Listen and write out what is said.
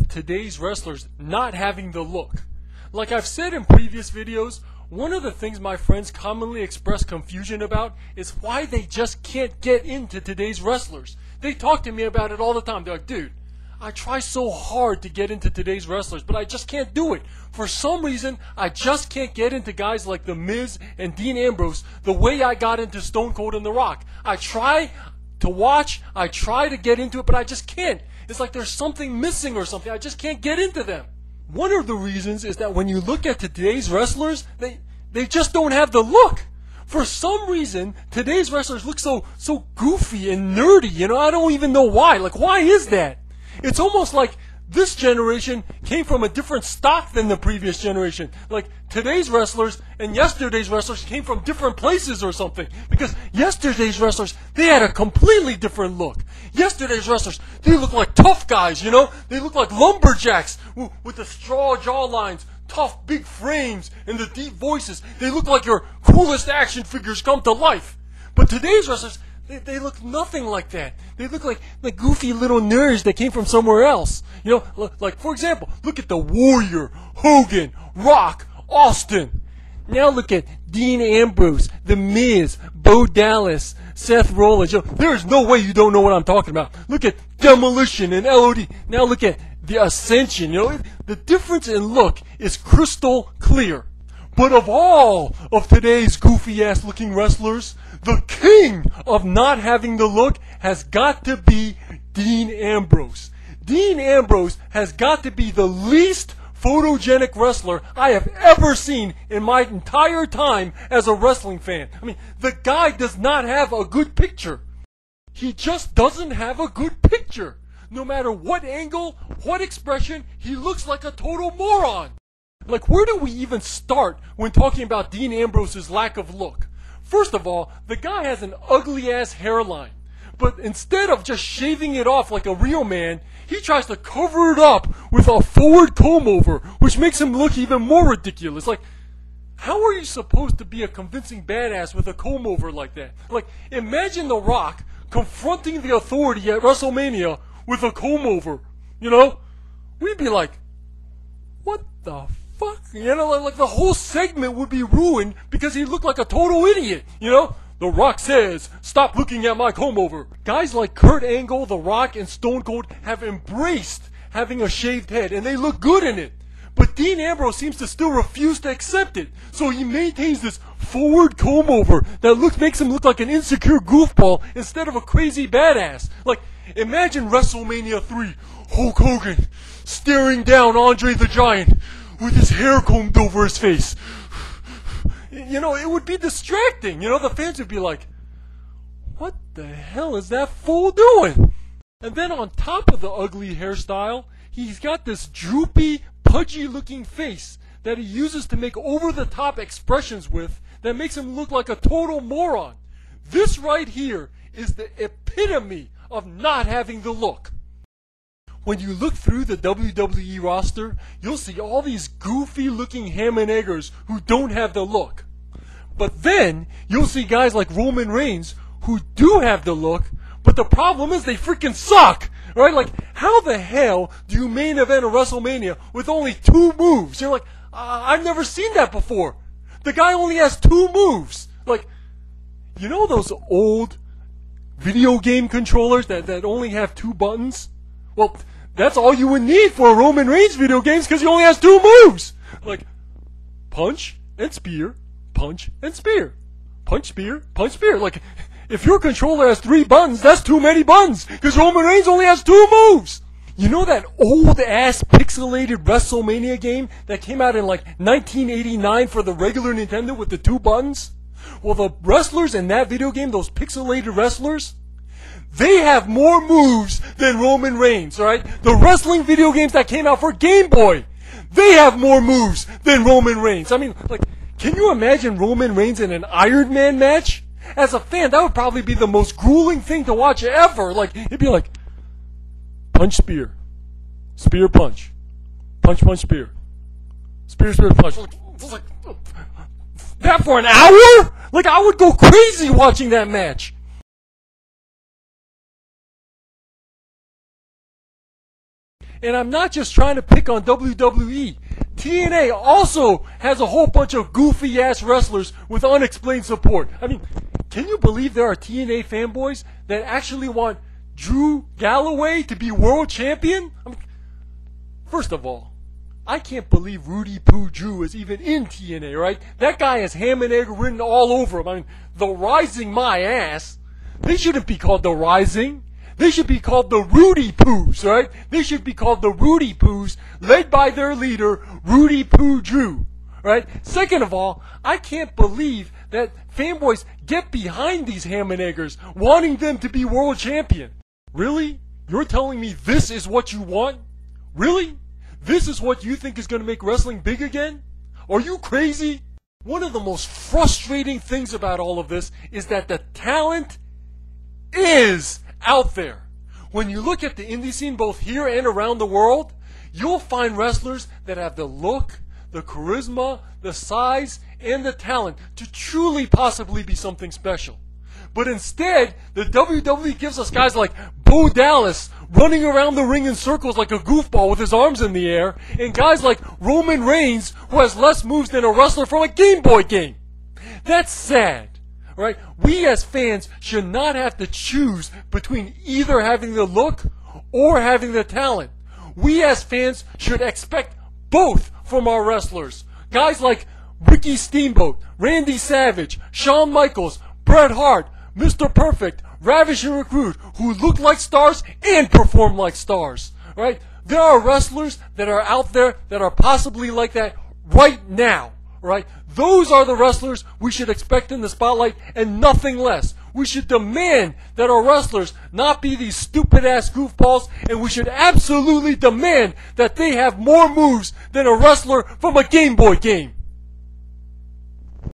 today's wrestlers not having the look. Like I've said in previous videos, one of the things my friends commonly express confusion about is why they just can't get into today's wrestlers. They talk to me about it all the time. They're like, dude, I try so hard to get into today's wrestlers, but I just can't do it. For some reason, I just can't get into guys like The Miz and Dean Ambrose the way I got into Stone Cold and The Rock. I try to watch, I try to get into it, but I just can't. It's like there's something missing or something. I just can't get into them. One of the reasons is that when you look at today's wrestlers, they just don't have the look. For some reason, today's wrestlers look so goofy and nerdy, you know, I don't even know why. Like, why is that? It's almost like this generation came from a different stock than the previous generation. Like, today's wrestlers and yesterday's wrestlers came from different places or something. Because yesterday's wrestlers, they had a completely different look. Yesterday's wrestlers, they look like tough guys, you know? They look like lumberjacks with the straw jawlines, tough big frames, and the deep voices. They look like your coolest action figures come to life. But today's wrestlers, they look nothing like that. They look like goofy little nerds that came from somewhere else. You know, like, for example, look at the Warrior, Hogan, Rock, Austin. Now look at Dean Ambrose, The Miz, Bo Dallas, Seth Rollins. You know, there is no way you don't know what I'm talking about. Look at Demolition and LOD. Now look at The Ascension. You know, the difference in look is crystal clear. But of all of today's goofy-ass looking wrestlers, the king of not having the look has got to be Dean Ambrose. Dean Ambrose has got to be the least photogenic wrestler I have ever seen in my entire time as a wrestling fan. I mean, the guy does not have a good picture. He just doesn't have a good picture. No matter what angle, what expression, he looks like a total moron. Like, where do we even start when talking about Dean Ambrose's lack of look? First of all, the guy has an ugly-ass hairline. But instead of just shaving it off like a real man, he tries to cover it up with a forward comb-over, which makes him look even more ridiculous. Like, how are you supposed to be a convincing badass with a comb-over like that? Like, imagine The Rock confronting the Authority at WrestleMania with a comb-over, you know? We'd be like, what the fuck? You know, like the whole segment would be ruined because he looked like a total idiot, you know? The Rock says, stop looking at my comb-over. Guys like Kurt Angle, The Rock, and Stone Cold have embraced having a shaved head, and they look good in it. But Dean Ambrose seems to still refuse to accept it, so he maintains this forward comb-over that makes him look like an insecure goofball instead of a crazy badass. Like, imagine WrestleMania 3, Hulk Hogan staring down Andre the Giant with his hair combed over his face. You know, it would be distracting. You know, the fans would be like, what the hell is that fool doing? And then on top of the ugly hairstyle, he's got this droopy, pudgy-looking face that he uses to make over-the-top expressions with that makes him look like a total moron. This right here is the epitome of not having the look. When you look through the WWE roster, you'll see all these goofy-looking ham and eggers who don't have the look. But then, you'll see guys like Roman Reigns who do have the look, but the problem is they freaking suck! Right? Like, how the hell do you main event a WrestleMania with only 2 moves? You're like, I've never seen that before. The guy only has 2 moves. Like, you know those old video game controllers that only have 2 buttons? Well, that's all you would need for a Roman Reigns video games because he only has 2 moves. Like, punch and spear, punch and spear. Punch, spear, punch, spear. Like, if your controller has 3 buttons, that's too many buttons because Roman Reigns only has 2 moves. You know that old-ass pixelated WrestleMania game that came out in like 1989 for the regular Nintendo with the 2 buttons? Well, the wrestlers in that video game, those pixelated wrestlers, they have more moves than Roman Reigns, alright? The wrestling video games that came out for Game Boy, they have more moves than Roman Reigns. I mean, like, can you imagine Roman Reigns in an Iron Man match? As a fan, that would probably be the most grueling thing to watch ever. Like, it'd be like, punch, spear, spear, punch, punch, punch, spear, spear, spear, punch. Like, that for an hour? Like, I would go crazy watching that match. And I'm not just trying to pick on WWE. TNA also has a whole bunch of goofy ass wrestlers with unexplained support. I mean, can you believe there are TNA fanboys that actually want Drew Galloway to be world champion? I mean, first of all, I can't believe Rudy Poo Drew is even in TNA, right? That guy has ham and egg written all over him. I mean, the Rising my ass. They shouldn't be called the Rising. They should be called the Rudy Poofs, right? They should be called the Rudy Poofs, led by their leader, Rudy Poo Drew, right? Second of all, I can't believe that fanboys get behind these ham and eggers, wanting them to be world champion. Really? You're telling me this is what you want? Really? This is what you think is going to make wrestling big again? Are you crazy? One of the most frustrating things about all of this is that the talent is out there. When you look at the indie scene both here and around the world, you'll find wrestlers that have the look, the charisma, the size, and the talent to truly possibly be something special. But instead, the WWE gives us guys like Bo Dallas running around the ring in circles like a goofball with his arms in the air, and guys like Roman Reigns who has less moves than a wrestler from a Game Boy game. That's sad, right? We as fans should not have to choose between either having the look or having the talent. We as fans should expect both from our wrestlers. Guys like Ricky Steamboat, Randy Savage, Shawn Michaels, Bret Hart, Mr. Perfect, Ravish and Recruit, who look like stars and perform like stars, right? There are wrestlers that are out there that are possibly like that right now, right? Those are the wrestlers we should expect in the spotlight and nothing less. We should demand that our wrestlers not be these stupid-ass goofballs, and we should absolutely demand that they have more moves than a wrestler from a Game Boy game.